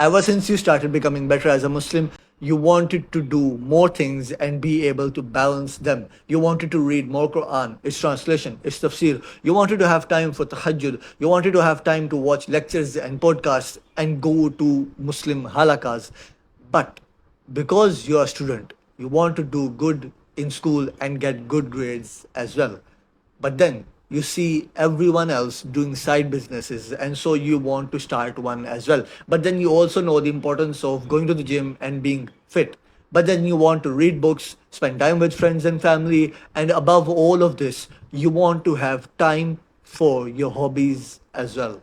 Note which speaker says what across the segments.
Speaker 1: Ever since you started becoming better as a Muslim, you wanted to do more things and be able to balance them. You wanted to read more Quran, its translation, its tafsir. You wanted to have time for tahajjud. You wanted to have time to watch lectures and podcasts and go to Muslim halakas. But because you're a student, you want to do good in school and get good grades as well. But then you see everyone else doing side businesses, and so you want to start one as well. But then you also know the importance of going to the gym and being fit. But then you want to read books, spend time with friends and family, and above all of this, you want to have time for your hobbies as well.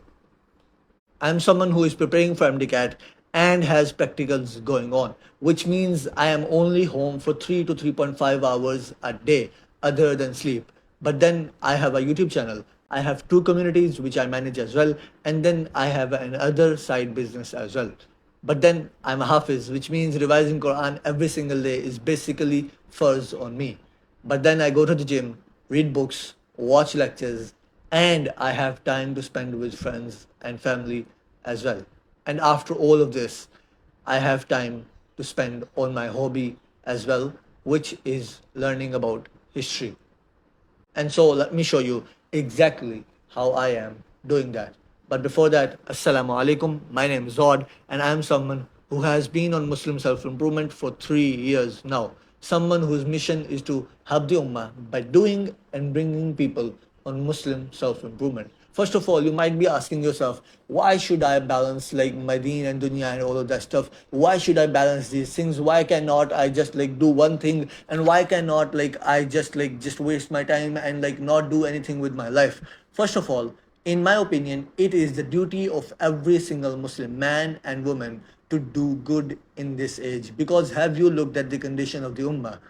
Speaker 1: I'm someone who is preparing for MDCAT and has practicals going on, which means I am only home for 3 to 3.5 hours a day other than sleep. But then I have a YouTube channel. I have two communities which I manage as well, and then I have another side business as well. But then I'm a Hafiz, which means revising Quran every single day is basically furz on me. But then I go to the gym, read books, watch lectures, and I have time to spend with friends and family as well. And after all of this, I have time to spend on my hobby as well, which is learning about history. And so let me show you exactly how I am doing that. But before that, Assalamu alaikum. My name is Zod, and I am someone who has been on Muslim self improvement for 3 years now. Someone whose mission is to help the Ummah by doing and bringing people on Muslim self improvement. First of all, you might be asking yourself, why should I balance like my Deen and Dunya and all of that stuff? Why should I balance these things? Why cannot I just like do one thing, and why cannot I just waste my time and like not do anything with my life? First of all, in my opinion, it is the duty of every single Muslim man and woman to do good in this age. Because have you looked at the condition of the Ummah?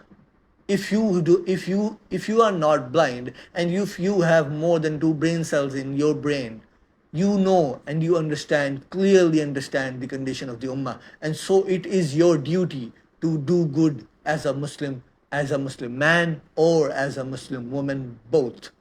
Speaker 1: If you are not blind, and if you have more than two brain cells in your brain, you know and you clearly understand the condition of the Ummah. And so it is your duty to do good as a Muslim man or as a Muslim woman, both.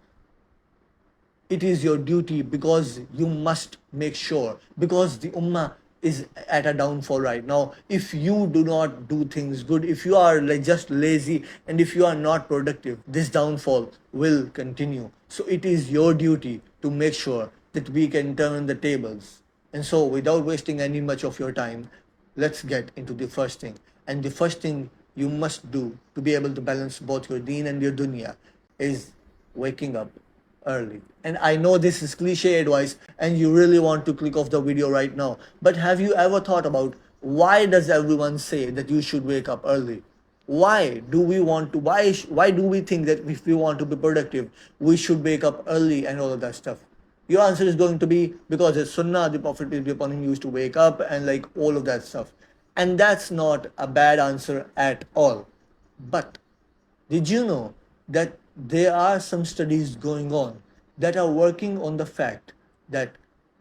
Speaker 1: It is your duty, because you must make sure, because the ummah is at a downfall right now. If you do not do things good, if you are like just lazy, and if you are not productive, this downfall will continue. So it is your duty to make sure that we can turn the tables. And so without wasting any much of your time, let's get into the first thing. And the first thing you must do to be able to balance both your deen and your dunya is waking up early. And I know this is cliche advice and you really want to click off the video right now, but have you ever thought about why does everyone say that you should wake up early? Why do we think that if we want to be productive, we should wake up early and all of that stuff? Your answer is going to be because it's sunnah, the Prophet peace be upon him used to wake up and like all of that stuff. And that's not a bad answer at all. But did you know that there are some studies going on that are working on the fact that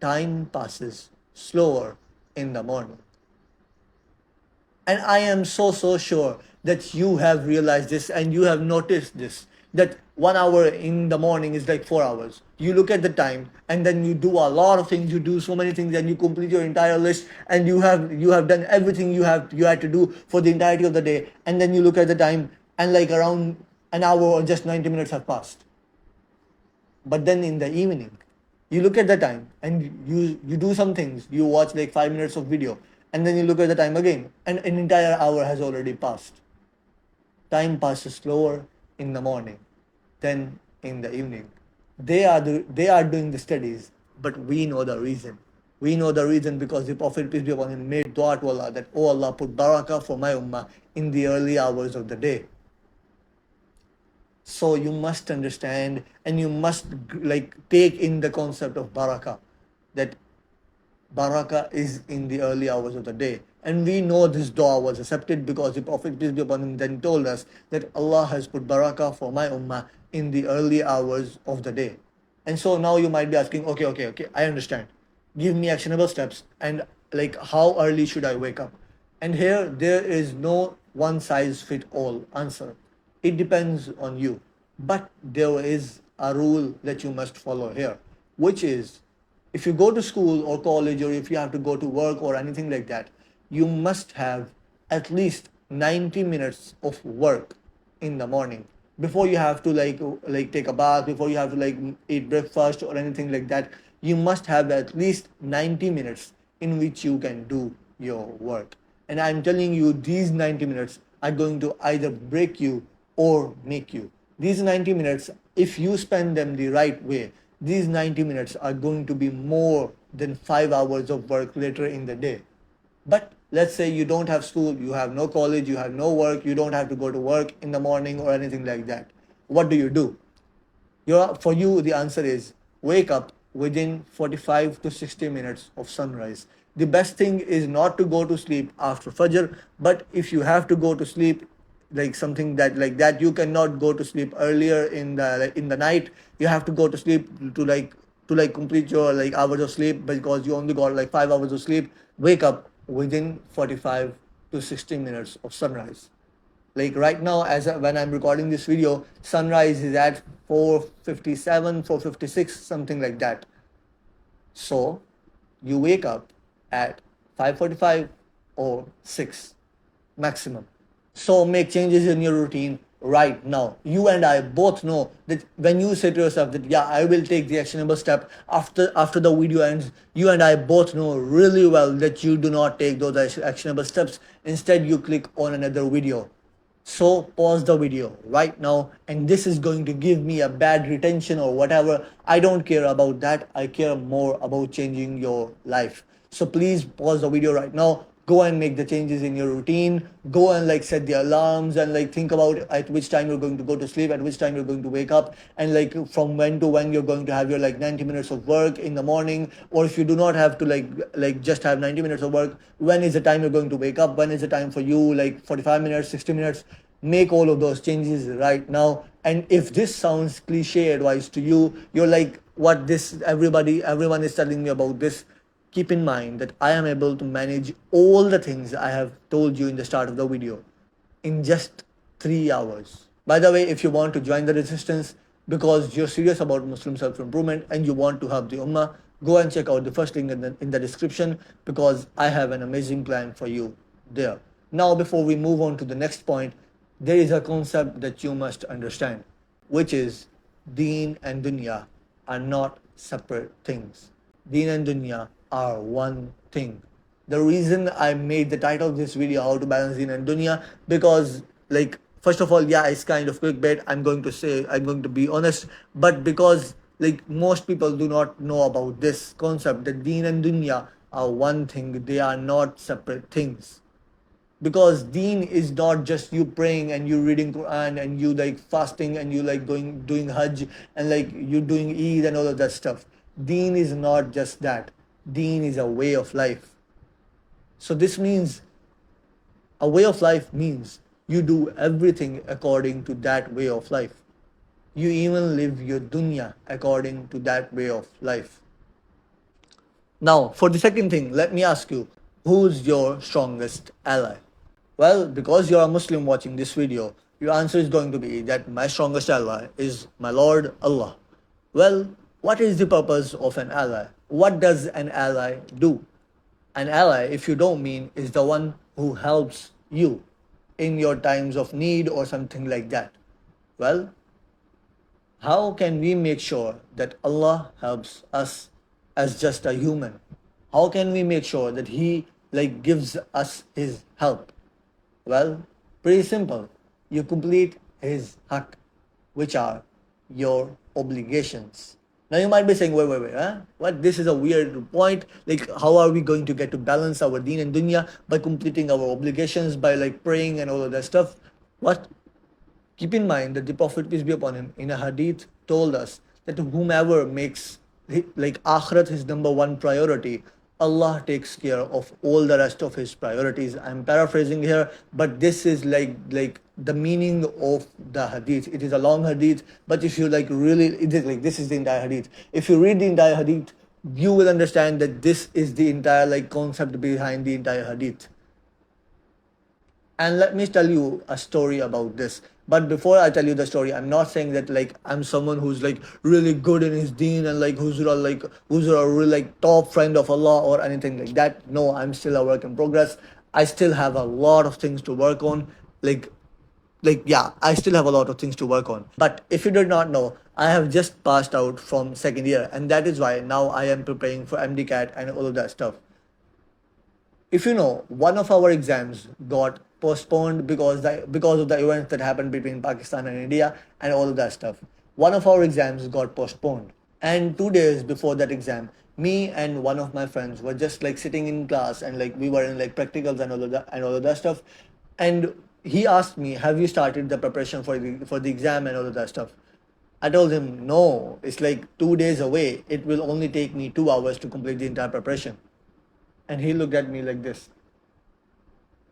Speaker 1: time passes slower in the morning? And I am so sure that you have realized this and you have noticed this, that 1 hour in the morning is like 4 hours. You look at the time and then you do a lot of things, you do so many things, and you complete your entire list, and you have done everything you had to do for the entirety of the day, and then you look at the time and like around an hour or just 90 minutes have passed. But then in the evening, you look at the time and you do some things, you watch like 5 minutes of video, and then you look at the time again and an entire hour has already passed. Time passes slower in the morning than in the evening. They are doing the studies, but we know the reason. We know the reason because the Prophet peace be upon him made dua to Allah that, oh Allah, put barakah for my ummah in the early hours of the day. So you must understand and you must like take in the concept of barakah, that barakah is in the early hours of the day. And we know this dua was accepted because the Prophet peace be upon him then told us that Allah has put barakah for my ummah in the early hours of the day. And so now you might be asking, okay, I understand. Give me actionable steps, and like how early should I wake up? And here there is no one size fit all answer. It depends on you. But there is a rule that you must follow here, which is If you go to school or college, or if you have to go to work or anything like that, you must have at least 90 minutes of work in the morning before you have to like take a bath, before you have to like eat breakfast or anything like that. You must have at least 90 minutes in which you can do your work. And I'm telling you, these 90 minutes are going to either break you or make you. These 90 minutes, if you spend them the right way, these 90 minutes are going to be more than 5 hours of work later in the day. But let's say you don't have school, you have no college, you have no work, you don't have to go to work in the morning or anything like that. What do? For you, the answer is wake up within 45 to 60 minutes of sunrise. The best thing is not to go to sleep after Fajr, but if you have to go to sleep, like something that like that, you cannot go to sleep earlier in the night. You have to go to sleep to complete your like hours of sleep, because you only got like 5 hours of sleep. Wake up within 45 to 60 minutes of sunrise. Like right now, when I'm recording this video, sunrise is at 4:57, 4:56, something like that. So you wake up at 5:45 or 6 maximum. So make changes in your routine right now. You and I both know that when you say to yourself that yeah, I will take the actionable step after the video ends, you and I both know really well that you do not take those actionable steps. Instead, you click on another video. So pause the video right now, and this is going to give me a bad retention or whatever. I don't care about that. I care more about changing your life. So please pause the video right now. Go and make the changes in your routine. Go and like set the alarms and like think about at which time you're going to go to sleep, at which time you're going to wake up, and like from when to when you're going to have your like 90 minutes of work in the morning. Or if you do not have to like just have 90 minutes of work, when is the time you're going to wake up? When is the time for you? Like 45 minutes, 60 minutes. Make all of those changes right now. And if this sounds cliche advice to you, you're like, what this everyone is telling me about this. Keep in mind that I am able to manage all the things I have told you in the start of the video in just 3 hours. By the way, if you want to join the resistance because you're serious about Muslim self improvement and you want to help the Ummah, go and check out the first link in the description, because I have an amazing plan for you there. Now, before we move on to the next point, there is a concept that you must understand, which is Deen and Dunya are not separate things. Deen and Dunya are one thing. The reason I made the title of this video how to balance Deen and Dunya, because like first of all, yeah, it's kind of clickbait. I'm going to be honest, but because like most people do not know about this concept that Deen and Dunya are one thing, they are not separate things. Because deen is not just you praying and you reading Quran and you like fasting and you like going doing Hajj and like you doing Eid and all of that stuff. Deen is not just that. Deen is a way of life. So this means a way of life means you do everything according to that way of life. You even live your dunya according to that way of life. Now, for the second thing, let me ask you, who's your strongest ally? Well, because you're a Muslim watching this video, your answer is going to be that my strongest ally is my Lord Allah. Well, what is the purpose of an ally? What does an ally do? An ally, if you don't mean, is the one who helps you in your times of need or something like that. Well, how can we make sure that Allah helps us as just a human? How can we make sure that He like gives us His help? Well, pretty simple. You complete His haqq, which are your obligations. Now you might be saying, wait, huh? What? This is a weird point. Like, how are we going to get to balance our deen and dunya by completing our obligations, by like praying and all of that stuff? What? Keep in mind that the Prophet, peace be upon him, in a hadith told us that whomever makes like akhirat his number one priority, Allah takes care of all the rest of his priorities. I'm paraphrasing here, but this is like the meaning of the hadith. It is a long hadith, but if you like really, it is like this is the entire hadith. If you read the entire hadith, you will understand that this is the entire like concept behind the entire hadith. And let me tell you a story about this. But before I tell you the story, I'm not saying that like I'm someone who's like really good in his deen and like who's a really like top friend of Allah or anything like that. No, I'm still a work in progress. I still have a lot of things to work on. Like yeah, I still have a lot of things to work on. But if you did not know, I have just passed out from second year, and that is why now I am preparing for MDCAT and all of that stuff. If you know, one of our exams got postponed because of the events that happened between Pakistan and India and all of that stuff. One of our exams got postponed, and 2 days before that exam, me and one of my friends were just like sitting in class and like we were in like practicals and all of that stuff, and he asked me, "Have you started the preparation for the exam and all of that stuff?" I told him, "No, it's like 2 days away. It will only take me 2 hours to complete the entire preparation." And he looked at me like this.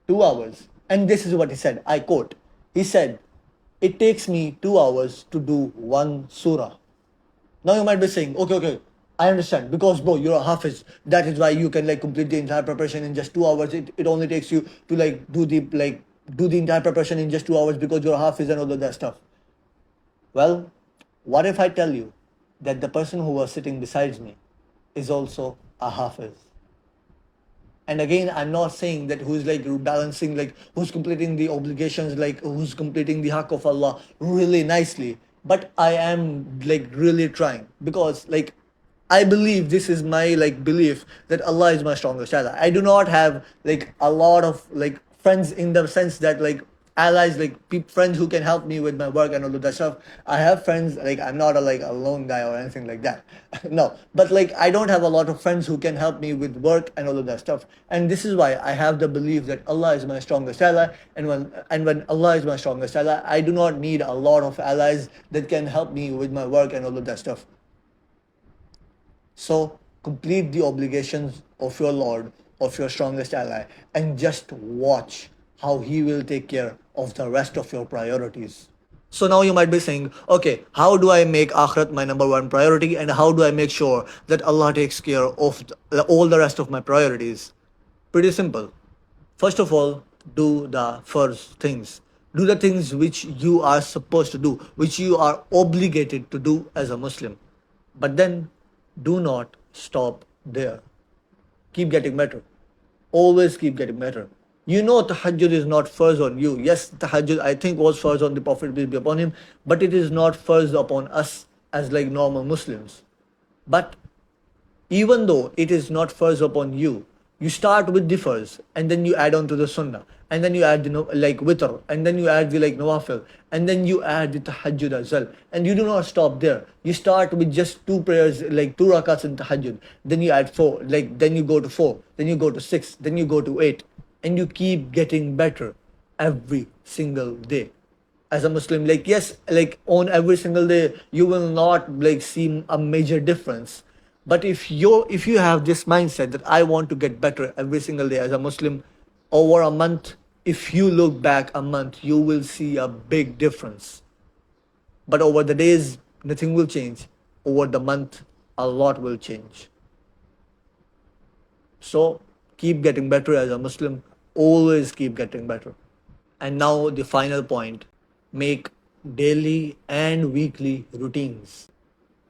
Speaker 1: 2 hours. And this is what he said. I quote. He said, "It takes me 2 hours to do one surah." Now you might be saying, okay, I understand. Because bro, you're a hafiz. That is why you can like complete the entire preparation in just 2 hours. It only takes you to like do the entire preparation in just 2 hours because you're a hafiz and all of that stuff. Well, what if I tell you that the person who was sitting beside me is also a hafiz? And again, I'm not saying that who's like balancing, like who's completing the obligations, like who's completing the haqq of Allah really nicely. But I am like really trying because like I believe this is my like belief that Allah is my strongest ally. I do not have like a lot of like friends in the sense that like allies like friends who can help me with my work and all of that stuff. I have friends, like I'm not a like a lone guy or anything like that. No, but like I don't have a lot of friends who can help me with work and all of that stuff, and this is why I have the belief that Allah is my strongest ally. And when Allah is my strongest ally, I do not need a lot of allies that can help me with my work and all of that stuff. So complete the obligations of your Lord, of your strongest ally, and just watch how He will take care of the rest of your priorities. So now you might be saying, okay, how do I make Akhirat my number one priority, and how do I make sure that Allah takes care of all the rest of my priorities? Pretty simple. First of all, do the first things. Do the things which you are supposed to do, which you are obligated to do as a Muslim. But then do not stop there. Keep getting better. Always keep getting better. You know, tahajjud is not first on you. Yes, tahajjud I think was first on the Prophet, peace be upon him, but it is not first upon us as like normal Muslims. But even though it is not first upon you, you start with the first, and then you add on to the sunnah, and then you add the like witr, and then you add the like nawafil, and then you add the tahajjud as well. And you do not stop there. You start with just two prayers, like two rakats in tahajjud. Then you add four, like then you go to four, then you go to six, then you go to eight, and you keep getting better every single day as a Muslim. Like yes, like on every single day you will not like see a major difference, but if you have this mindset that I want to get better every single day as a Muslim, over a month, if you look back a month, you will see a big difference. But over the days, nothing will change. Over the month, a lot will change. So keep getting better as a Muslim. Always keep getting better. And now the final point, make daily and weekly routines.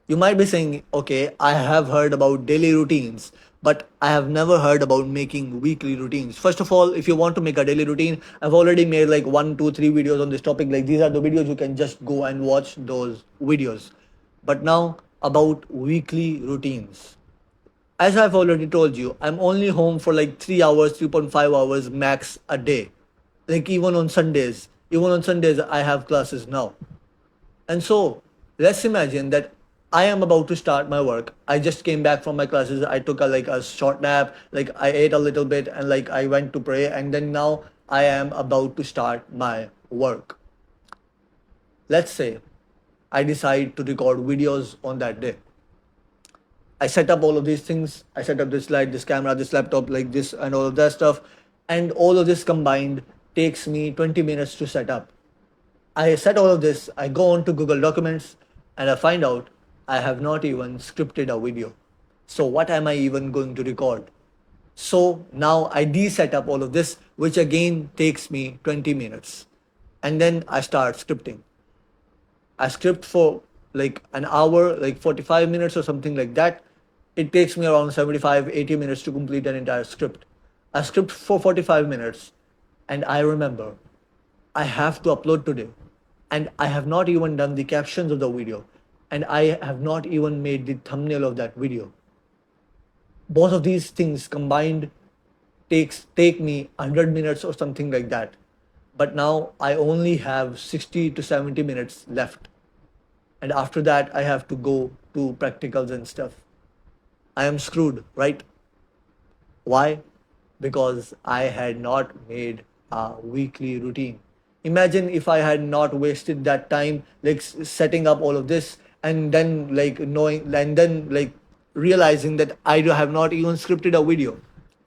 Speaker 1: You might be saying, okay, I have heard about daily routines, but I have never heard about making weekly routines. First of all, if you want to make a daily routine, I've already made like 1, 2, 3 videos on this topic. Like these are the videos, you can just go and watch those videos. But now about weekly routines. As I've already told you, I'm only home for like 3 hours, 3.5 hours max a day. Like even on Sundays, I have classes now. And so let's imagine that I am about to start my work. I just came back from my classes. I took a short nap, like I ate a little bit, and like I went to pray, and then now I am about to start my work. Let's say I decide to record videos on that day. I set up all of these things. I set up this light, this camera, this laptop, like this, and all of that stuff. And all of this combined takes me 20 minutes to set up. I set all of this, I go on to Google Documents, and I find out I have not even scripted a video. So what am I even going to record? So now I de-set up all of this, which again takes me 20 minutes. And then I start scripting. I script for like an hour, like 45 minutes or something like that. It takes me around 75, 80 minutes to complete an entire script. I script for 45 minutes and I remember I have to upload today. And I have not even done the captions of the video. And I have not even made the thumbnail of that video. Both of these things combined take me 100 minutes or something like that. But now I only have 60 to 70 minutes left. And after that, I have to go to practicals and stuff. I am screwed, right? Why? Because I had not made a weekly routine. Imagine if I had not wasted that time like setting up all of this and then like knowing and then like realizing that I have not even scripted a video.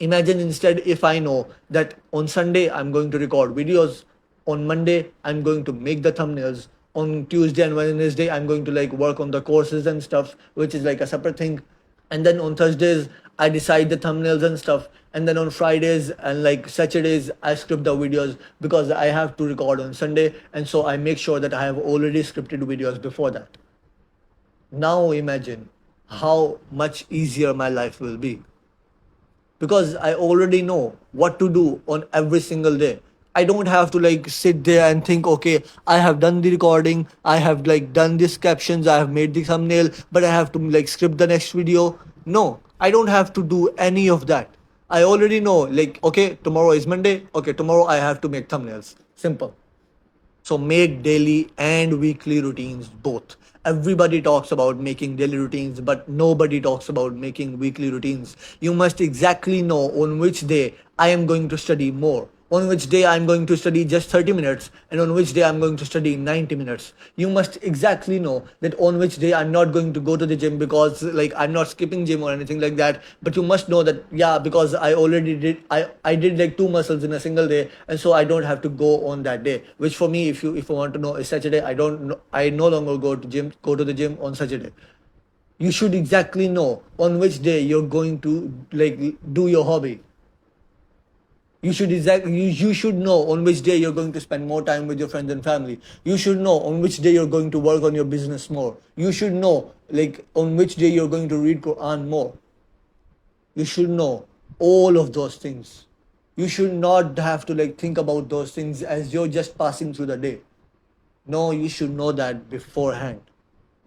Speaker 1: Imagine instead if I know that on Sunday I'm going to record videos, on Monday I'm going to make the thumbnails, on Tuesday and Wednesday I'm going to like work on the courses and stuff, which is like a separate thing. And then on Thursdays I decide the thumbnails and stuff. And then on Fridays and like Saturdays I script the videos because I have to record on Sunday. And so I make sure that I have already scripted videos before that. Now imagine how much easier my life will be because I already know what to do on every single day. I don't have to like sit there and think, okay, I have done the recording, I have like done these captions, I have made the thumbnail, but I have to like script the next video. No, I don't have to do any of that. I already know, like, okay, tomorrow is Monday, okay, tomorrow I have to make thumbnails. Simple. So make daily and weekly routines both. Everybody talks about making daily routines, but nobody talks about making weekly routines. You must exactly know on which day I am going to study more, on which day I'm going to study just 30 minutes, and on which day I'm going to study 90 minutes. You must exactly know that on which day I'm not going to go to the gym because like I'm not skipping gym or anything like that. But you must know that yeah, because I already I did like two muscles in a single day, and so I don't have to go on that day. Which for me, if you want to know, is Saturday. I no longer go to the gym on Saturday. You should exactly know on which day you're going to like do your hobby. You should know on which day you're going to spend more time with your friends and family. You should know on which day you're going to work on your business more. You should know like on which day you're going to read Quran more. You should know all of those things. You should not have to like think about those things as you're just passing through the day. No, you should know that beforehand.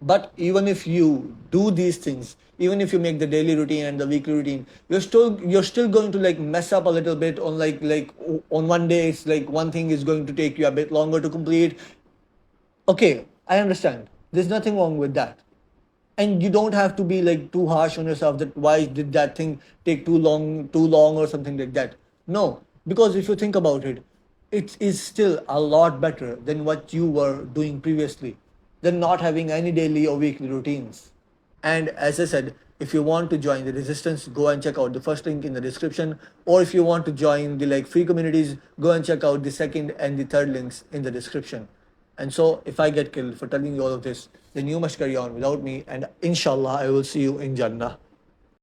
Speaker 1: But even if you do these things, even if you make the daily routine and the weekly routine, you're still going to like mess up a little bit on like on one day it's like one thing is going to take you a bit longer to complete. Okay, I understand. There's nothing wrong with that. And you don't have to be like too harsh on yourself that why did that thing take too long or something like that. No, because if you think about it, it is still a lot better than what you were doing previously, than not having any daily or weekly routines. And as I said, if you want to join the resistance, go and check out the first link in the description. Or if you want to join the like free communities, go and check out the second and the third links in the description. And so if I get killed for telling you all of this, then you must carry on without me, and inshallah I will see you in Jannah.